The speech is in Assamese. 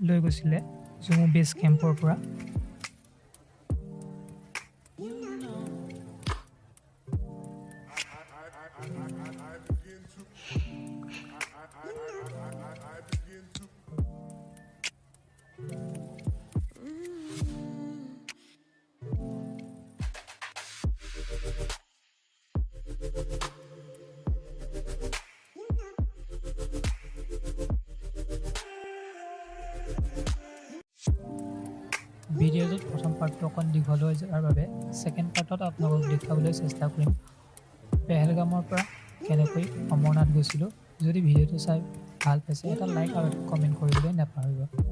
লৈ গৈছিলে জম্মু বেছ কেম্পৰ পৰা। ভিডিঅ'টোত প্ৰথম পাৰ্টটো অকণ দীঘল হৈ যোৱাৰ বাবে ছেকেণ্ড পাৰ্টত আপোনালোকক দেখুৱাবলৈ চেষ্টা কৰিম পেহেলগামৰ পৰা কেনেকৈ অমৰনাথ গৈছিলোঁ। যদি ভিডিঅ'টো চাই ভাল পাইছে এটা লাইক আৰু কমেণ্ট কৰিবলৈ নাপাহৰিব।